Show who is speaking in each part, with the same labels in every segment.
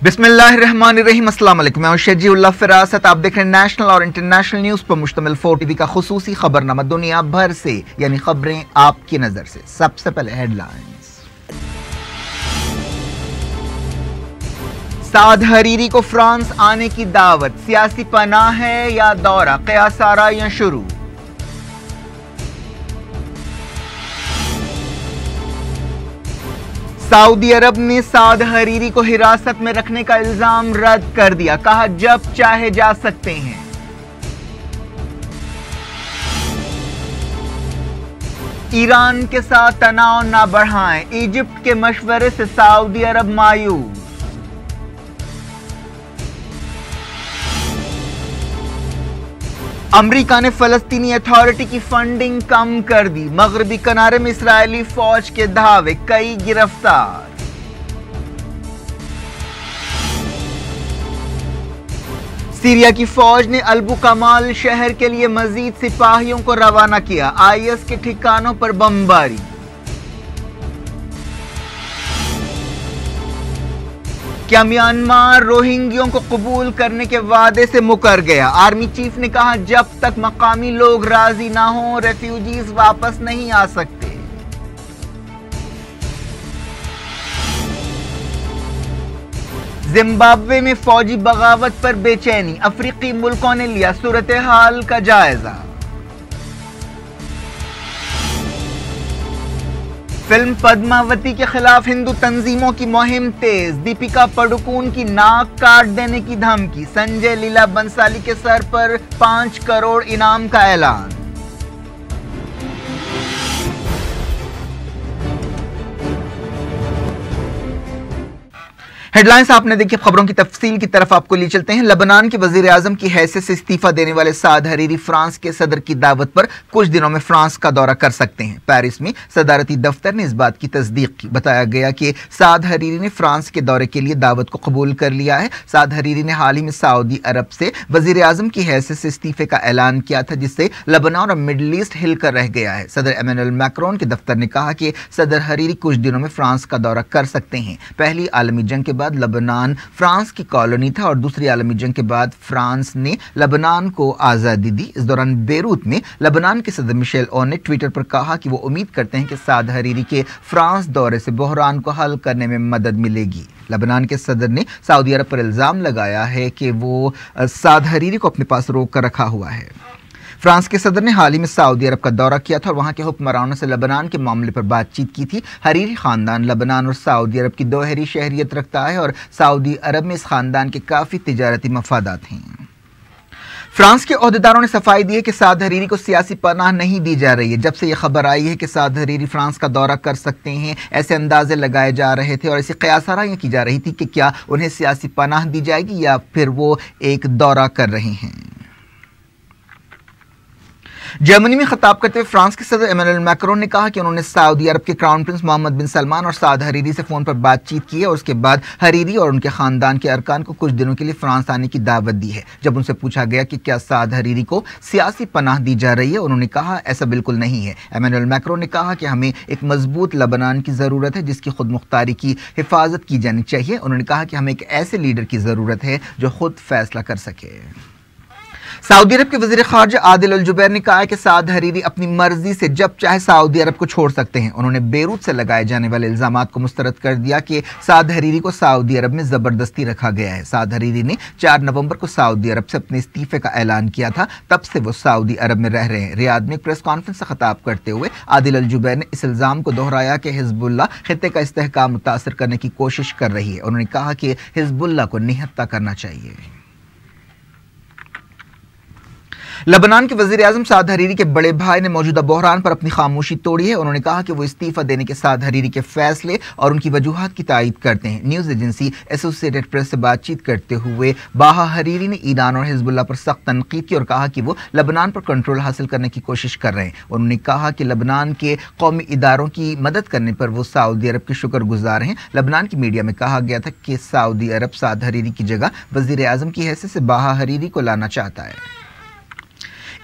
Speaker 1: बिस्मिल्लाहिर्रहमानिर्रहीम। अस्सलाम वालेकुम। मैं शजीउल्लाह फिरासत। आप देख रहे हैं नेशनल और इंटरनेशनल न्यूज पर मुश्तमिल 4TV का खुसूसी खबरनामा दुनिया भर से, यानी खबरें आपकी नजर से। सबसे पहले हेडलाइंस। साद हरीरी को फ्रांस आने की दावत, सियासी पनाह है या दौरा, क़यास आराइयां शुरू। सऊदी अरब ने साद हरीरी को हिरासत में रखने का इल्जाम रद्द कर दिया, कहा जब चाहे जा सकते हैं। ईरान के साथ तनाव न बढ़ाएं, इजिप्ट के मशवरे से सऊदी अरब मायूस। अमेरिका ने फलस्तीनी अथॉरिटी की फंडिंग कम कर दी, मगरबी किनारे में इस्राएली फौज के धावे, कई गिरफ्तार। सीरिया की फौज ने अल्बुकमाल शहर के लिए मजीद सिपाहियों को रवाना किया, आईएस के ठिकानों पर बमबारी। क्या म्यांमार रोहिंग्यों को कबूल करने के वादे से मुकर गया? आर्मी चीफ ने कहा जब तक मकामी लोग राजी ना हो रेफ्यूजीज वापस नहीं आ सकते। जिम्बाब्वे में फौजी बगावत पर बेचैनी, अफ्रीकी मुल्कों ने लिया सूरत हाल का जायजा। फिल्म पद्मावती के खिलाफ हिंदू तंजीमों की मुहिम तेज, दीपिका पादुकोण की नाक काट देने की धमकी, संजय लीला बंसाली के सर पर 5 करोड़ इनाम का ऐलान। हेडलाइंस आपने देखी। खबरों की तफसील की तरफ आपको ले चलते हैं। लेबनान के वजीर आजम की हैसियत से इस्तीफा देने वाले साद हरीरी फ्रांस के सदर की दावत पर कुछ दिनों में फ्रांस का दौरा कर सकते हैं। पेरिस में सदारती दफ्तर ने इस बात की तस्दीक की। बताया गया कि साद हरीरी ने फ्रांस के दौरे के लिए दावत को कबूल कर लिया है। साद हरीरी ने हाल ही में सऊदी अरब से वजीर आजम की हैसियत से इस्तीफे का ऐलान किया था, जिससे लेबनान और मिडल ईस्ट हिलकर रह गया है। सदर इमैनुअल मैक्रोन के दफ्तर ने कहा कि सदर हरीरी कुछ दिनों में फ्रांस का दौरा कर सकते हैं। पहली आलमी जंग के बाद लेबनान फ्रांस की कॉलोनी था और दूसरी आलमी जंग के बाद फ्रांस ने लेबनान को आज़ादी दी। इस दौरान बेरूत में लेबनान के सदर मिशेल ओन ने ट्विटर पर कहा कि वो उम्मीद करते हैं कि साद हरीरी के फ्रांस दौरे से बहरान को हल करने में मदद मिलेगी। लेबनान के सदर ने सऊदी अरब पर इल्ज़ाम लगाया है कि वो साद हरीरी को अपने पास रोक कर रखा हुआ है। फ्रांस के सदर ने हाल ही में सऊदी अरब का दौरा किया था और वहां के हुक्मरानों से लेबनान के मामले पर बातचीत की थी। हरीरी खानदान लेबनान और सऊदी अरब की दोहरी शहरियत रखता है और सऊदी अरब में इस खानदान के काफ़ी तिजारती मफादात हैं। फ्रांस के ओहदेदारों ने सफाई दी है कि साद हरीरी को सियासी पनाह नहीं दी जा रही है। जब से यह खबर आई है कि साद हरीरी फ्रांस का दौरा कर सकते हैं, ऐसे अंदाजे लगाए जा रहे थे और ऐसी क़यासाराइयां की जा रही थी कि क्या उन्हें सियासी पनाह दी जाएगी या फिर वो एक दौरा कर रहे हैं। जर्मनी में खिताब करते हुए फ्रांस के सदर इमैनुअल मैक्रोन ने कहा कि उन्होंने सऊदी अरब के क्राउन प्रिंस मोहम्मद बिन सलमान और साद हरीरी से फ़ोन पर बातचीत की है और उसके बाद हरीरी और उनके ख़ानदान के अरकान को कुछ दिनों के लिए फ्रांस आने की दावत दी है। जब उनसे पूछा गया कि क्या साद हरीरी को सियासी पनाह दी जा रही है, उन्होंने कहा ऐसा बिल्कुल नहीं है। इमैनुअल मैक्रोन ने कहा कि हमें एक मजबूत लेबनान की ज़रूरत है जिसकी खुद मुख्तारी की हिफाजत की जानी चाहिए। उन्होंने कहा कि हमें एक ऐसे लीडर की ज़रूरत है जो खुद फैसला कर सके। सऊदी अरब के वज़ीर ख़ारजा आदिल अल जुबैर ने कहा है कि साद हरीरी अपनी मर्जी से जब चाहे सऊदी अरब को छोड़ सकते हैं। उन्होंने बेरूत से लगाए जाने वाले इल्ज़ामात को मुस्तरद कर दिया कि साद हरीरी को सऊदी अरब में ज़बरदस्ती रखा गया है। साद हरीरी ने 4 नवंबर को सऊदी अरब से अपने इस्तीफे का ऐलान किया था, तब से वो सऊदी अरब में रह रहे हैं। रियाद में एक प्रेस कॉन्फ्रेंस से खिताब करते हुए आदिल अल जुबैर ने इस इल्ज़ाम को दोहराया कि हिज़्बुल्लाह खित्ते का इस्तेहकाम मुतासर करने की कोशिश कर रही है। उन्होंने कहा कि हिज़्बुल्लाह को निहत्ता करना चाहिए। लेबनान के वज़ीर आज़म साद हरीरी के बड़े भाई ने मौजूदा बहरान पर अपनी खामोशी तोड़ी है। उन्होंने कहा कि वो इस्तीफा देने के साद हरीरी के फैसले और उनकी वजूहात की तायीद करते हैं। न्यूज़ एजेंसी एसोसिएटेड प्रेस से बातचीत करते हुए बाहा हरीरी ने ईरान और हिज़्बुल्लाह पर सख्त तनकीद की और कहा कि वो लेबनान पर कंट्रोल हासिल करने की कोशिश कर रहे हैं। उन्होंने कहा कि लेबनान के कौमी इदारों की मदद करने पर वो सऊदी अरब के शुक्रगुजार हैं। लेबनान की मीडिया में कहा गया था कि सऊदी अरब साद हरीरी की जगह वज़ीर आज़म की हैसियत से बाहा हरीरी को लाना चाहता है।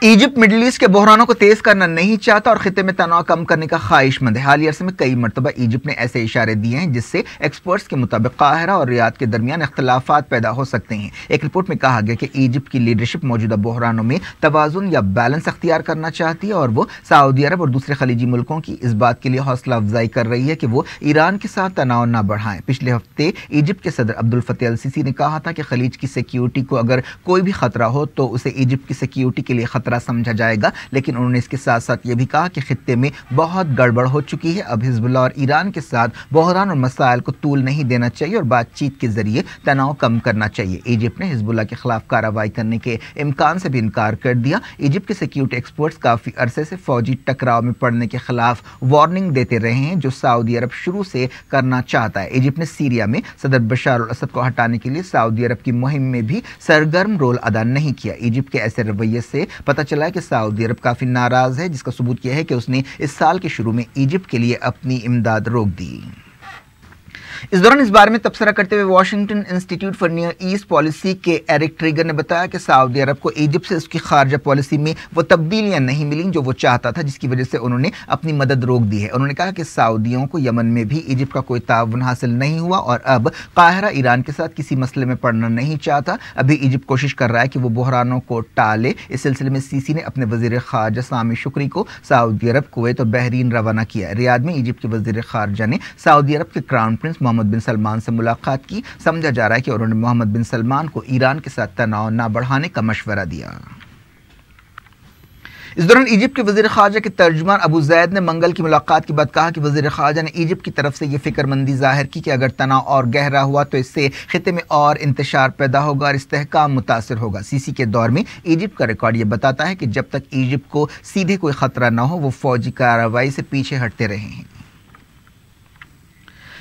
Speaker 1: इजिप्ट मिडिल ईस्ट के बहरानों को तेज करना नहीं चाहता और खिते में तनाव कम करने का ख्वाहिशमंद है। हालिया अरसे में कई मरतबा इजिप्ट ने ऐसे इशारे दिए हैं जिससे एक्सपर्ट्स के मुताबिक काहिरा और रियाद के दरमियान इख्तलाफात पैदा हो सकते हैं। एक रिपोर्ट में कहा गया कि इजिप्ट की लीडरशिप मौजूदा बहरानों में तवाजुन या बैलेंस अख्तियार करना चाहती है और वो सऊदी अरब और दूसरे खलीजी मुल्कों की इस बात के लिए हौसला अफजाई कर रही है कि वो ईरान के साथ तनाव न बढ़ाएं। पिछले हफ्ते इजिप्ट के सदर अब्दुल फतेह अल सीसी ने कहा था कि खलीज की सिक्योरिटी को अगर कोई भी खतरा हो तो उसे इजिप्ट की सिक्योरिटी के लिए खतरा समझा जाएगा, लेकिन उन्होंने इसके साथ साथ यह भी कहा कि खित्ते में बहुत गड़बड़ हो चुकी है। अब हिजबुल्लाह और ईरान के साथ बहरान और मसाइल को तूल नहीं देना चाहिए और बातचीत के जरिए तनाव कम करना चाहिए। इजिप्ट ने हिजबुल्लाह के खिलाफ कार्रवाई करने के इम्कान से भी इनकार कर दिया। इजिप्ट के सिक्योरिटी एक्सपर्ट्स काफी अरसे से फौजी टकराव में पड़ने के खिलाफ वार्निंग देते रहे हैं, जो सऊदी अरब शुरू से करना चाहता है। इजिप्ट ने सीरिया में सदर बशार अल असद को हटाने के लिए सऊदी अरब की मुहिम में भी सरगर्म रोल अदा नहीं किया। इजिप्ट के ऐसे रवैये से पता चला है कि सऊदी अरब काफी नाराज है, जिसका सबूत यह है कि उसने इस साल के शुरू में इजिप्ट के लिए अपनी इमदाद रोक दी। इस दौरान इस बारे में तबसरा करते हुए Washington institute for near east policy के एरिक ट्रिगर ने बताया कि सऊदी अरब को इजिप्ट से उसकी खारजा पॉलिसी में वो तब्दीलियां नहीं मिली जो वो चाहता था, जिसकी वजह से उन्होंने अपनी मदद रोक दी है। उन्होंने कहा कि सऊदियों को यमन में भी इजिप्ट का कोई ताउन हासिल नहीं हुआ और अब काहिरा ईरान के साथ किसी मसले में पड़ना नहीं चाहता। अभी इजिप्ट कोशिश कर रहा है कि वो बहरानों को टाले। इस सिलसिले में सीसी ने अपने वजीर खारजा सामी शुक्री को सऊदी अरब, कुवैत और बहरीन रवाना किया। रियाद में इजिप्ट के वजीर खारजा ने सऊदी अरब के क्राउन प्रिंस मोहम्मद बिन सलमान से मुलाकात की। समझा जा रहा है कि उन्होंने मोहम्मद बिन सलमान को ईरान के साथ तनाव न बढ़ाने का मशवरा दिया। इस दौरान इजिप्ट के वजीर खारजा के तर्जुमान अबू जैद ने मंगल की मुलाकात के बाद कहा कि वजीर खारजा ने इजिप्ट की तरफ से यह फिक्रमंदी जाहिर की कि अगर तनाव और गहरा हुआ तो इससे खिते में और इंतशार पैदा होगा और इस्तेहकाम मुतासर होगा। सीसी के दौर में इजिप्ट का रिकॉर्ड यह बताता है कि जब तक इजिप्ट को सीधे कोई खतरा न हो वो फौजी कार्रवाई से पीछे हटते रहे हैं।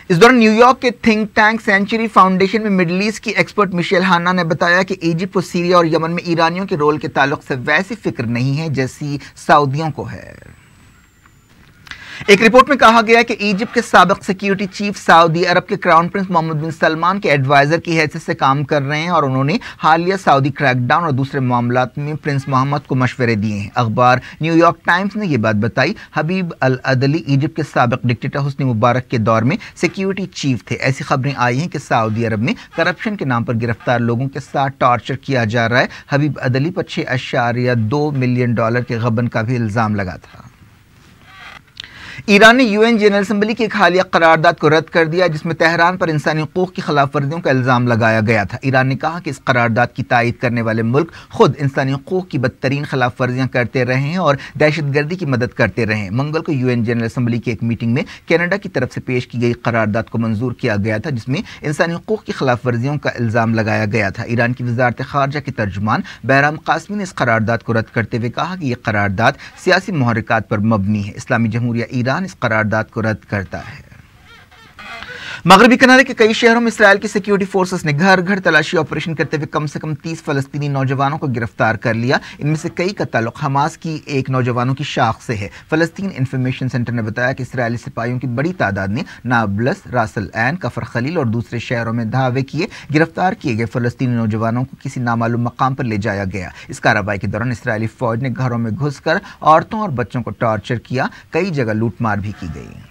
Speaker 1: इस दौरान न्यूयॉर्क के थिंक टैंक सेंचुरी फाउंडेशन में मिडिल ईस्ट की एक्सपर्ट मिशेल हाना ने बताया कि इजिप्ट को सीरिया और यमन में ईरानियों के रोल के ताल्लुक से वैसी फिक्र नहीं है जैसी सऊदियों को है। एक रिपोर्ट में कहा गया कि इजिप्ट के साबिक सिक्योरिटी चीफ सऊदी अरब के क्राउन प्रिंस मोहम्मद बिन सलमान के एडवाइजर की हैसियत से काम कर रहे हैं और उन्होंने हालिया सऊदी क्रैकडाउन और दूसरे मामलात में प्रिंस मोहम्मद को मशवरे दिए हैं। अखबार न्यूयॉर्क टाइम्स ने यह बात बताई। हबीब अल अदली इजिप्ट के साबिक डिक्टेटर हुस्नी मुबारक के दौर में सिक्योरिटी चीफ थे। ऐसी खबरें आई हैं कि सऊदी अरब में करप्शन के नाम पर गिरफ्तार लोगों के साथ टॉर्चर किया जा रहा है। हबीब अदली पर $6.2 मिलियन के गबन का भी इल्जाम लगा था। ईरान ने यूएन जनरल असेंबली की एक हालिया करारदाद को रद्द कर दिया जिसमें तेहरान पर इंसानी हकूक की खिलाफ वर्जियों का इल्जाम लगाया गया था। ईरान ने कहा कि इस करारदाद की तायीद करने वाले मुल्क खुद इंसानी हकूक की बदतरीन खिलाफ वर्जियां करते रहे हैं और दहशतगर्दी की मदद करते रहे हैं। मंगल को यूएन जनरल असेंबली की एक मीटिंग में कनाडा की तरफ से पेश की गई करारदाद को मंजूर किया गया था जिसमें इंसानी हकूक की खिलाफ वर्जियों का इल्जाम लगाया गया था। ईरान की वजारत खारजा के तर्जुमान बहराम कासमी ने इस करारदाद को रद्द करते हुए कहा कि यह करारदाद सियासी मुहर्रिकात पर मबनी है। इस्लामी जमहूरिया ईरान इस करारदाद को रद्द करता है। मगरबी किनारे के कई शहरों में इसराइल की सिक्योरिटी फोर्सेस ने घर घर तलाशी ऑपरेशन करते हुए कम से कम 30 फलस्तीनी नौजवानों को गिरफ्तार कर लिया। इनमें से कई का ताल्लुक हमास की एक नौजवानों की शाख से है। फलस्तीन इंफॉर्मेशन सेंटर ने बताया कि इसराइली सिपाहियों की बड़ी तादाद ने नाबलस, रासल ऐन, कफर खलील और दूसरे शहरों में धावे किए। गिरफ्तार किए गए फलस्तीनी नौजवानों को किसी नामालूम मकाम पर ले जाया गया। इस कार्रवाई के दौरान इसराइली फौज ने घरों में घुसकर औरतों और बच्चों को टॉर्चर किया। कई जगह लूटमार भी की गई।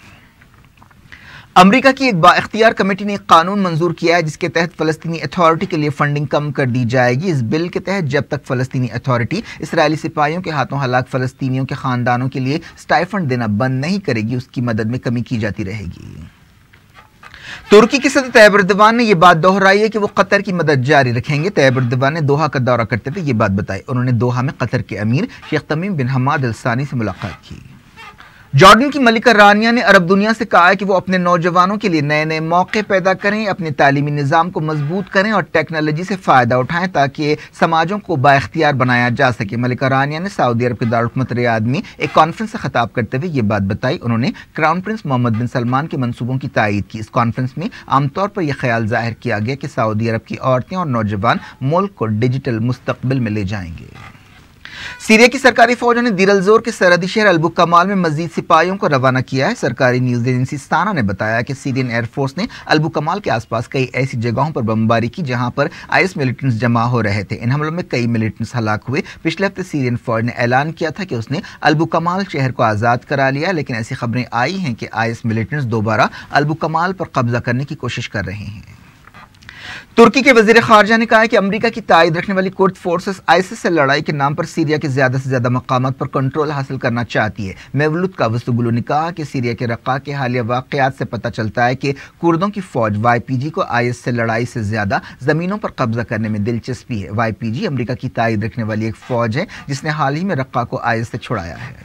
Speaker 1: अमेरिका की एक बाइख्तियार कमेटी ने एक कानून मंजूर किया है जिसके तहत फलस्तीनी अथॉरिटी के लिए फंडिंग कम कर दी जाएगी। इस बिल के तहत जब तक फलस्तीनी अथॉरिटी इसराइली सिपाहियों के हाथों हलाक फलस्तीनियों के खानदानों के लिए स्टाइफंड देना बंद नहीं करेगी, उसकी मदद में कमी की जाती रहेगी। तुर्की के सदर तैयब एर्दोगान ने यह बात दोहराई है कि वो कतर की मदद जारी रखेंगे। तैयब एर्दोगान ने दोहा का दौरा करते हुए ये बात बताई। उन्होंने दोहा में कतर के अमीर शेख तमीम बिन हमाद अल सानी से मुलाकात की। जॉर्डन की मलिका रानिया ने अरब दुनिया से कहा है कि वो अपने नौजवानों के लिए नए नए मौके पैदा करें, अपने तालीमी निज़ाम को मजबूत करें और टेक्नोलॉजी से फ़ायदा उठाएं ताकि समाजों को बाइख्तियार बनाया जा सके। मलिका रानिया ने सऊदी अरब के दारुल रियाद में एक कॉन्फ्रेंस से खिताब करते हुए ये बात बताई। उन्होंने क्राउन प्रिंस मोहम्मद बिन सलमान के मनसूबों की तायीद की। इस कॉन्फ्रेंस में आमतौर पर यह ख्याल जाहिर किया गया कि सऊदी अरब की औरतें और नौजवान मुल्क को डिजिटल मुस्तकबिल में ले जाएंगे। सीरिया की सरकारी फौजों ने दीर अल-ज़ोर के सरहदी शहर अल कमाल में मजीद सिपाहियों को रवाना किया है। सरकारी न्यूज एजेंसी साना ने बताया कि सीरियन एयरफोर्स ने अल कमाल के आसपास कई ऐसी जगहों पर बमबारी की जहां पर आईएस मिलिटेंट्स जमा हो रहे थे। इन हमलों में कई मिलिटेंट्स हलाक हुए। पिछले हफ्ते सीरियन फौज ने ऐलान किया था कि उसने अल कमाल शहर को आज़ाद करा लिया, लेकिन ऐसी खबरें आई हैं कि आईएस मिलिटेंट्स दोबारा अल कमाल पर कब्जा करने की कोशिश कर रहे हैं। तुर्की के वजीर खारजा ने कहा है कि अमेरिका की तायद रखने वाली कुर्द फोर्सेस आईसिस से लड़ाई के नाम पर सीरिया के ज्यादा से ज्यादा मकामात पर कंट्रोल हासिल करना चाहती है। मेवलुद कावुसोग्लू ने कहा कि सीरिया के रक्का के हालिया वाकयात से पता चलता है कि कुर्दों की फौज वाईपीजी को आईएस से लड़ाई से ज्यादा जमीनों पर कब्जा करने में दिलचस्पी है। वाईपीजी अमेरिका की तायद रखने वाली एक फौज है जिसने हाल ही में रक्का को आईएस से छुड़ाया है।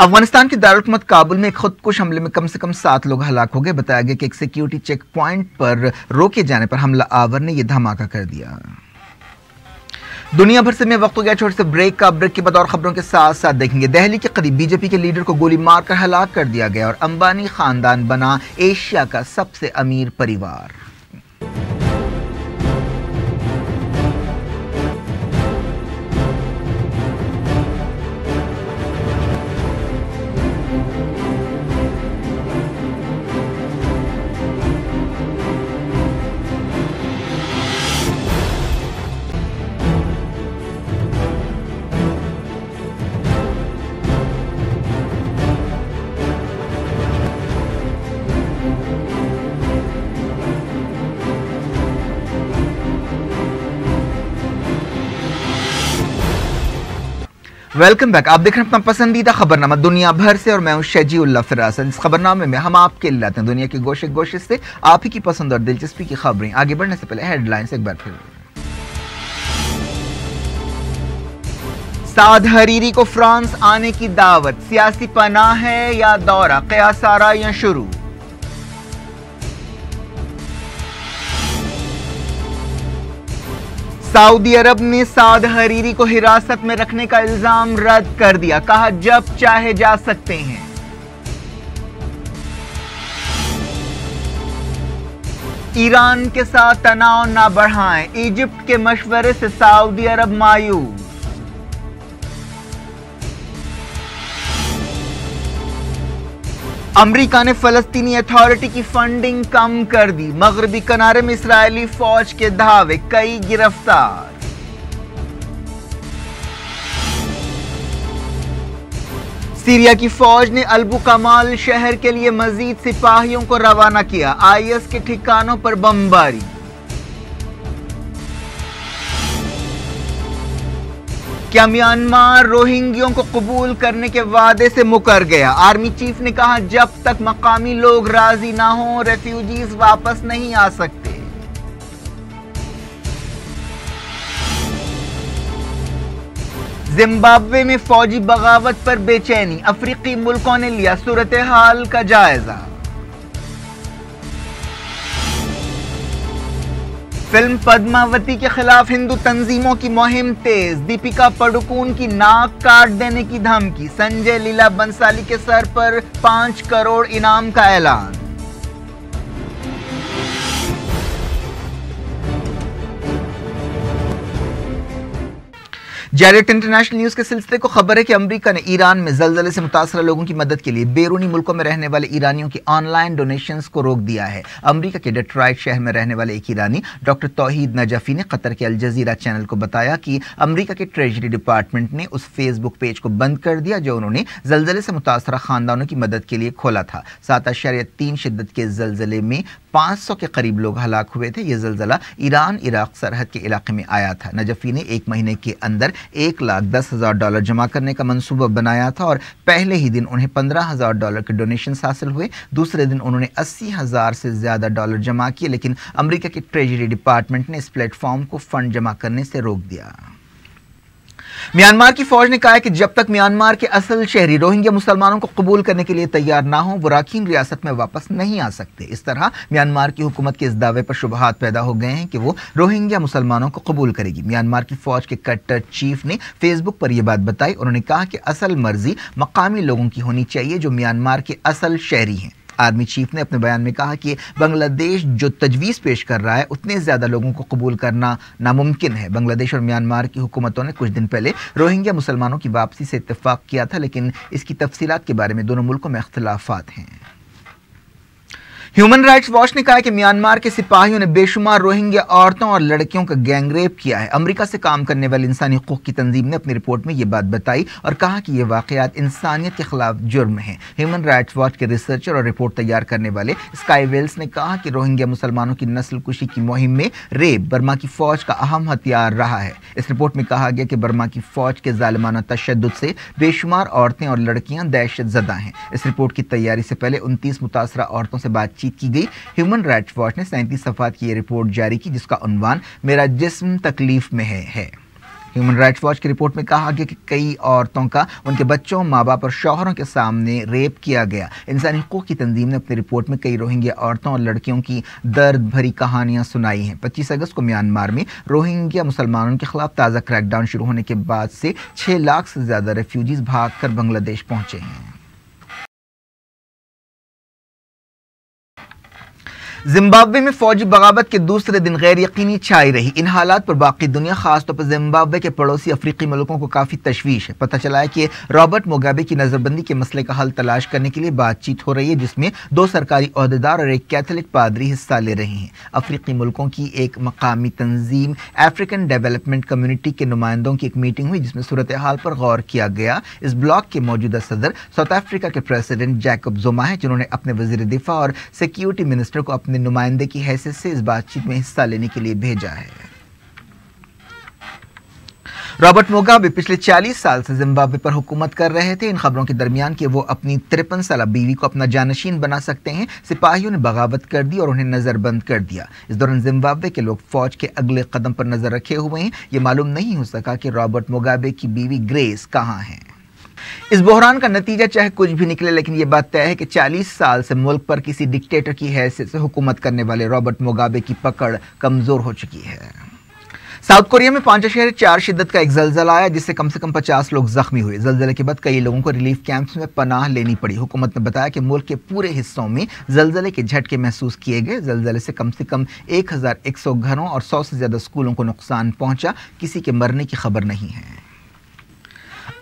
Speaker 1: अफगानिस्तान के दारुल-हुकूमत काबुल में एक खुदकुश हमले में कम से कम 7 लोग हलाक हो गए। बताया गया कि एक सिक्योरिटी चेक पॉइंट पर रोके जाने पर हमला आवर ने यह धमाका कर दिया। दुनिया भर से मैं वक्त हो गया छोटे से ब्रेक का। ब्रेक के बाद और खबरों के साथ साथ देखेंगे दिल्ली के करीब बीजेपी के लीडर को गोली मारकर हलाक कर दिया गया और अंबानी खानदान बना एशिया का सबसे अमीर परिवार। Welcome back. आप देख रहे हैं अपना पसंदीदा खबरनामा दुनिया भर से और मैं हूं शजीउल्लाह फिरासन। इस खबरनामे में हम आपके लिए लाते हैं दुनिया के गोशे गोशे से आप ही की पसंद और दिलचस्पी की खबरें। आगे बढ़ने से पहले हेडलाइंस एक बार फिर। साद हरीरी को फ्रांस आने की दावत, सियासी पनाह है या दौरा, क़यास आराइयां शुरू। सऊदी अरब ने साद हरीरी को हिरासत में रखने का इल्जाम रद्द कर दिया, कहा जब चाहे जा सकते हैं। ईरान के साथ तनाव न बढ़ाएं, इजिप्ट के मशवरे से सऊदी अरब मायूस। अमेरिका ने फलस्तीनी अथॉरिटी की फंडिंग कम कर दी। मगरबी किनारे में इस्राएली फौज के धावे, कई गिरफ्तार। सीरिया की फौज ने अल कमाल शहर के लिए मजीद सिपाहियों को रवाना किया। आईएस के ठिकानों पर बमबारी। क्या म्यांमार रोहिंग्यों को कबूल करने के वादे से मुकर गया? आर्मी चीफ ने कहा जब तक मकामी लोग राजी ना हो रेफ्यूजीज वापस नहीं आ सकते। जिम्बाब्वे में फौजी बगावत पर बेचैनी, अफ्रीकी मुल्कों ने लिया सूरत हाल का जायजा। फिल्म पद्मावती के खिलाफ हिंदू तंजीमों की मुहिम तेज, दीपिका पादुकोण की नाक काट देने की धमकी। संजय लीला बंसाली के सर पर 5 करोड़ इनाम का ऐलान। जैरेट इंटरनेशनल न्यूज के सिलसिले को खबर है कि अमेरिका ने ईरान में जलजले से मुतासरा लोगों की मदद के लिए बैरूनी मुल्कों में रहने वाले ईरानियों की ऑनलाइन डोनेशंस को रोक दिया है। अमेरिका के डेट्रॉइट शहर में रहने वाले एक ईरानी डॉक्टर तौहीद नजफी ने कतर के अल जजीरा चैनल को बताया कि अमेरिका के ट्रेजरी डिपार्टमेंट ने उस फेसबुक पेज को बंद कर दिया जो उन्होंने जलजले से मुतासरा खानदानों की मदद के लिए खोला था। 7.3 शिद्दत के जलजले में 500 के करीब लोग हलाक हुए थे। यह जलजला ईरान इराक सरहद के इलाके में आया था। नजफी ने 1 महीने के अंदर $1,10,000 जमा करने का मंसूबा बनाया था और पहले ही दिन उन्हें $15,000 के डोनेशन हासिल हुए। दूसरे दिन उन्होंने $80,000 से ज्यादा डॉलर जमा किए, लेकिन अमेरिका के ट्रेजरी डिपार्टमेंट ने इस प्लेटफॉर्म को फंड जमा करने से रोक दिया। म्यांमार की फौज ने कहा है कि जब तक म्यांमार के असल शहरी रोहिंग्या मुसलमानों को कबूल करने के लिए तैयार ना हो वो राखीन रियासत में वापस नहीं आ सकते। इस तरह म्यांमार की हुकूमत के इस दावे पर शुबहात पैदा हो गए हैं कि वो रोहिंग्या मुसलमानों को कबूल करेगी। म्यांमार की फौज के कट्टर चीफ ने फेसबुक पर यह बात बताई। उन्होंने कहा कि असल मर्जी मकामी लोगों की होनी चाहिए जो म्यांमार के असल शहरी हैं। आर्मी चीफ ने अपने बयान में कहा कि बांग्लादेश जो तजवीज़ पेश कर रहा है उतने ज़्यादा लोगों को कबूल करना नामुमकिन है। बांग्लादेश और म्यांमार की हुकूमतों ने कुछ दिन पहले रोहिंग्या मुसलमानों की वापसी से इत्तेफाक किया था, लेकिन इसकी तफसीलात के बारे में दोनों मुल्कों में इख्तिलाफात हैं। ह्यूमन राइट्स वॉच ने कहा कि म्यांमार के सिपाहियों ने बेशुमार रोहिंग्या औरतों और लड़कियों का गैंगरेप किया है। अमेरिका से काम करने वाली इंसानी हकूक़ की तंजीम ने अपनी रिपोर्ट में यह बात बताई और कहा कि ये वाक़यात इंसानियत के खिलाफ जुर्म हैं। ह्यूमन राइट्स वॉच के रिसर्चर और रिपोर्ट तैयार करने वाले स्काई वेल्स ने कहा कि रोहिंग्या मुसलमानों की नस्ल कुशी की मुहिम में रेप बर्मा की फ़ौज का अहम हथियार रहा है। इस रिपोर्ट में कहा गया कि बर्मा की फ़ौज के ज़ालिमाना तशद्दुद से बेशुमार औरतें और लड़कियां दहशत ज़दा हैं। इस रिपोर्ट की तैयारी से पहले 29 मुतासरा औरतों से बातचीत की गई। ह्यूमन राइट्स वॉच ने 37 सफ़हात की यह रिपोर्ट जारी की, जिसका उन्वान मेरा जिस्म तकलीफ में है। ह्यूमन राइट्स वॉच की रिपोर्ट में कहा गया कि कई औरतों का उनके बच्चों, माँ बाप और शौहरों के सामने रेप किया गया। इंसानी हकूक़ की तंजीम ने अपनी रिपोर्ट में कई रोहिंग्या औरतों और लड़कियों की दर्द भरी कहानियां सुनाई हैं। 25 अगस्त को म्यांमार में रोहिंग्या मुसलमानों के खिलाफ ताज़ा क्रैकडाउन शुरू होने के बाद से 6 लाख से ज़्यादा रेफ्यूजीज भागकर बांग्लादेश पहुंचे हैं। जिम्बाब्वे में फौजी बगावत के दूसरे दिन गैर यकीनी छाई रही। इन हालात पर बाकी दुनिया, खासतौर पर जिम्बाब्वे के पड़ोसी अफ्रीकी मुल्कों को काफ़ी तशवीश है। पता चला है कि रॉबर्ट मुगाबे की नज़रबंदी के मसले का हल तलाश करने के लिए बातचीत हो रही है, जिसमें 2 सरकारी ओहदेदार और एक कैथोलिक पादरी हिस्सा ले रहे हैं। अफ्रीकी मुल्कों की एक मकामी तंजीम अफ्रीकन डेवलपमेंट कम्युनिटी के नुमाइंदों की एक मीटिंग हुई, जिसमें सूरत हाल पर गौर किया गया। इस ब्लॉक के मौजूदा सदर साउथ अफ्रीका के प्रेसिडेंट जैकब जुमा है, जिन्होंने अपने वज़ीर दिफा और सिक्योरिटी मिनिस्टर को अपने नुमाइंदे की हैसियत से इस बातचीत में हिस्सा लेने के लिए भेजा है। रॉबर्ट मुगाबे पिछले 40 साल से जिम्बाब्वे पर हुकूमत कर रहे थे। इन खबरों के दरमियान कि वो अपनी 53 साल बीवी को अपना जानशीन बना सकते हैं, सिपाहियों ने बगावत कर दी और उन्हें नज़रबंद कर दिया। इस दौरान जिम्बाब्वे के लोग फौज के अगले कदम पर नजर रखे हुए हैं। ये मालूम नहीं हो सका कि रॉबर्ट मुगाबे की बीवी ग्रेस कहाँ है। इस बहरान का नतीजा चाहे कुछ भी निकले, लेकिन यह बात तय है कि 40 साल से मुल्क पर किसी डिक्टेटर की हैसियत से हुकूमत करने वाले रॉबर्ट मुगाबे की पकड़ कमजोर हो चुकी है। साउथ कोरिया में 5.4 शिद्दत का एक जलजला आया, जिससे कम से कम 50 लोग जख्मी हुए। जलजले के बाद कई लोगों को रिलीफ कैंप्स में पनाह लेनी पड़ी। हुकूमत ने बताया कि मुल्क के पूरे हिस्सों में जलजले के झटके महसूस किए गए। जलजले से कम 1100 घरों और 100 से ज्यादा स्कूलों को नुकसान पहुंचा। किसी के मरने की खबर नहीं है।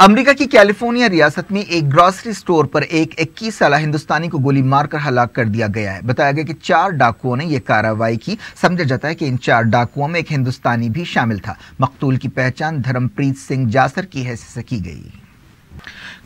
Speaker 1: अमेरिका की कैलिफोर्निया रियासत में एक ग्रॉसरी स्टोर पर एक 21 साल हिंदुस्तानी को गोली मारकर हलाक कर दिया गया है। बताया गया कि 4 डाकुओं ने यह कार्रवाई की। समझा जाता है कि इन 4 डाकुओं में एक हिंदुस्तानी भी शामिल था। मकतूल की पहचान धर्मप्रीत सिंह जासर की हैसियत से की गई।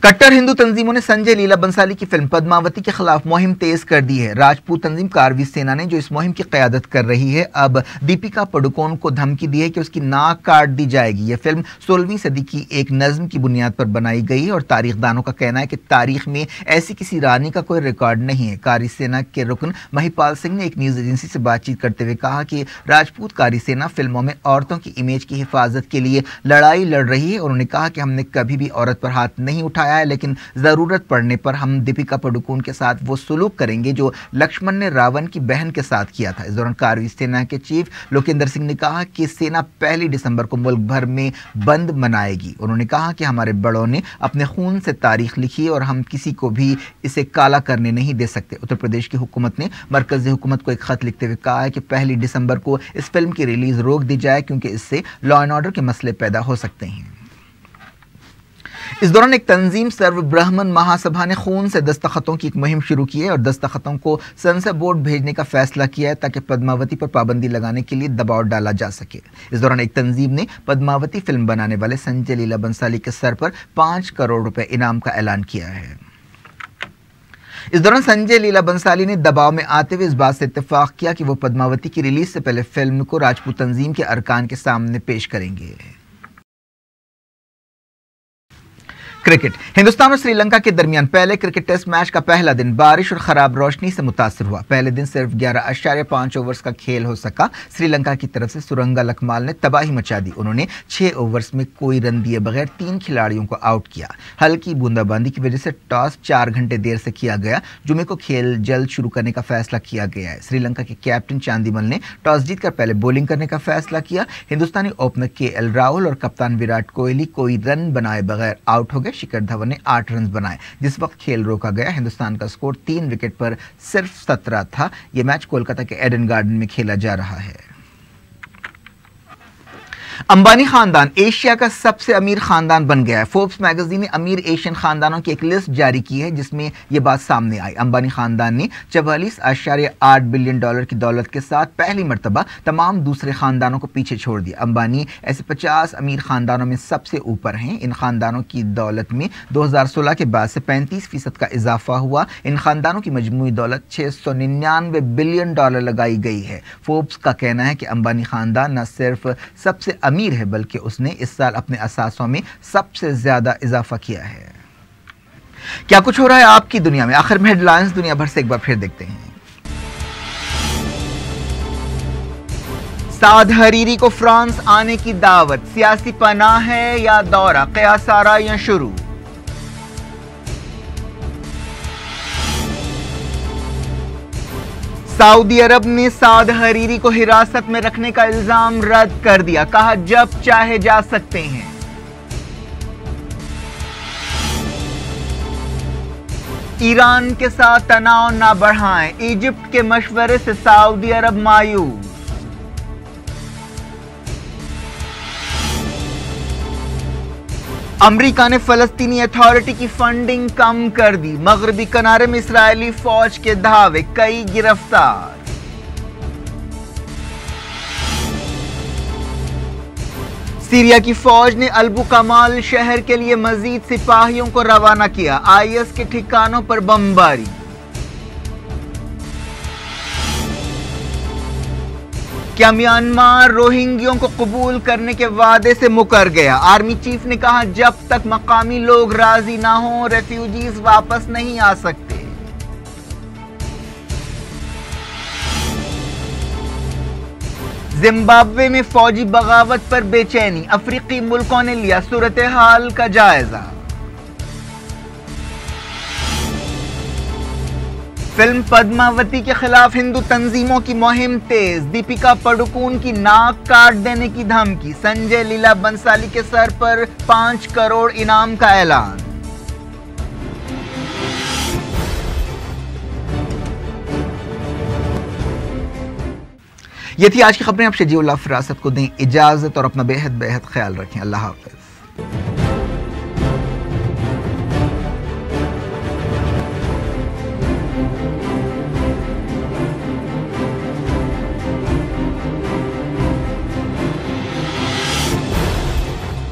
Speaker 1: कट्टर हिंदू तंजीमों ने संजय लीला बंसाली की फिल्म पद्मावती के खिलाफ मुहिम तेज कर दी है। राजपूत तंजीम कारवी सेना ने, जो इस मुहिम की क़यादत कर रही है, अब दीपिका पादुकोण को धमकी दी है कि उसकी नाक काट दी जाएगी। यह फिल्म 16वीं सदी की एक नज्म की बुनियाद पर बनाई गई है और तारीखदानों का कहना है कि तारीख में ऐसी किसी रानी का कोई रिकॉर्ड नहीं है। कारी सेना के रुकन महिपाल सिंह ने एक न्यूज़ एजेंसी से बातचीत करते हुए कहा कि राजपूत कारी सेना फिल्मों में औरतों की इमेज की हिफाजत के लिए लड़ाई लड़ रही है। उन्होंने कहा कि हमने कभी भी औरत पर हाथ नहीं उठाया है, लेकिन जरूरत पड़ने पर हम दीपिका पादुकोण के साथ वो सलूक करेंगे जो लक्ष्मण ने रावण की बहन के साथ किया था। इस दौरान कारवी सेना के चीफ लोकेंद्र सिंह ने कहा कि सेना 1 दिसंबर को मुल्क भर में बंद मनाएगी। उन्होंने कहा कि हमारे बड़ों ने अपने खून से तारीख लिखी है और हम किसी को भी इसे काला करने नहीं दे सकते। उत्तर प्रदेश की हुकूमत ने मरकजी हुकूमत को एक खत लिखते हुए कहा है कि 1 दिसंबर को इस फिल्म की रिलीज रोक दी जाए, क्योंकि इससे लॉ एंड ऑर्डर के मसले पैदा हो सकते हैं। इस दौरान एक तंजीम सर्व ब्राह्मण महासभा ने खून से दस्तखतों की एक मुहिम शुरू की है और दस्तखतों को सेंसर बोर्ड भेजने का फैसला किया है, ताकि पद्मावती पर पाबंदी लगाने के लिए दबाव डाला जा सके। इस दौरान एक तंजीम ने पद्मावती फिल्म बनाने वाले संजय लीला बंसाली के सर पर 5 करोड़ रुपए इनाम का ऐलान किया है। इस दौरान संजय लीला बंसाली ने दबाव में आते हुए इस बात से इत्तेफाक किया कि वो पद्मावती की रिलीज से पहले फिल्म को राजपूत तंजीम के अरकान के सामने पेश करेंगे। क्रिकेट। हिंदुस्तान और श्रीलंका के दरमियान पहले क्रिकेट टेस्ट मैच का पहला दिन बारिश और खराब रोशनी से मुतासर हुआ। पहले दिन सिर्फ 11.5 ओवर्स का खेल हो सका। श्रीलंका की तरफ से सुरंगा लकमाल ने तबाही मचा दी। उन्होंने 6 ओवर्स में कोई रन दिए बगैर 3 खिलाड़ियों को आउट किया। हल्की बूंदाबांदी की वजह से टॉस 4 घंटे देर से किया गया। जुमे को खेल जल्द शुरू करने का फैसला किया गया है। श्रीलंका के कैप्टन चांदीमल ने टॉस जीतकर पहले बॉलिंग करने का फैसला किया। हिंदुस्तानी ओपनर KL राहुल और कप्तान विराट कोहली कोई रन बनाए बगैर आउट हो गए। शिखर धवन ने 8 रन बनाए। जिस वक्त खेल रोका गया, हिंदुस्तान का स्कोर 3 विकेट पर सिर्फ 17 था। यह मैच कोलकाता के एडन गार्डन में खेला जा रहा है। अंबानी खानदान एशिया का सबसे अमीर खानदान बन गया है। फोर्ब्स मैगजीन ने अमीर एशियन खानदानों की एक लिस्ट जारी की है, जिसमें यह बात सामने आई। अंबानी खानदान ने 44.8 बिलियन डॉलर की दौलत के साथ पहली मर्तबा तमाम दूसरे खानदानों को पीछे छोड़ दिया। अंबानी ऐसे 50 अमीर खानदानों में सबसे ऊपर हैं। इन खानदानों की दौलत में 2016 के बाद से 35% का इजाफा हुआ। इन खानदानों की मजमूई दौलत 699 बिलियन डॉलर लगाई गई है। फोर्ब्स का कहना है कि अंबानी खानदान न सिर्फ सबसे अमीर है, बल्कि उसने इस साल अपने असासों में सबसे ज्यादा इजाफा किया है। क्या कुछ हो रहा है आपकी दुनिया में, आखिर में हेडलाइंस दुनिया भर से एक बार फिर देखते हैं। साद हरीरी को फ्रांस आने की दावत, सियासी पनाह है या दौरा, क़यास आराइयां शुरू। सऊदी अरब ने साद हरीरी को हिरासत में रखने का इल्जाम रद्द कर दिया, कहा जब चाहे जा सकते हैं। ईरान के साथ तनाव न बढ़ाएं, इजिप्ट के मशवरे से सऊदी अरब मायूस। अमेरिका ने फलस्तीनी अथॉरिटी की फंडिंग कम कर दी। मगरबी किनारे में इस्राएली फौज के धावे, कई गिरफ्तार। सीरिया की फौज ने अल्बू कमाल शहर के लिए मजीद सिपाहियों को रवाना किया। आईएस के ठिकानों पर बमबारी। क्या म्यांमार रोहिंग्यों को कबूल करने के वादे से मुकर गया? आर्मी चीफ ने कहा जब तक मकामी लोग राजी ना हो, रेफ्यूजीज वापस नहीं आ सकते। जिम्बाब्वे में फौजी बगावत पर बेचैनी, अफ्रीकी मुल्कों ने लिया सूरत हाल का जायजा। फिल्म पद्मावती के खिलाफ हिंदू तंजीमों की मुहिम तेज, दीपिका पादुकोण की नाक काट देने की धमकी, संजय लीला बंसाली के सर पर 5 करोड़ इनाम का ऐलान। ये थी आज की खबरें। आप शजीउल्लाह फिरासत को दें इजाजत और अपना बेहद ख्याल रखें। अल्लाह हाफ़िज़।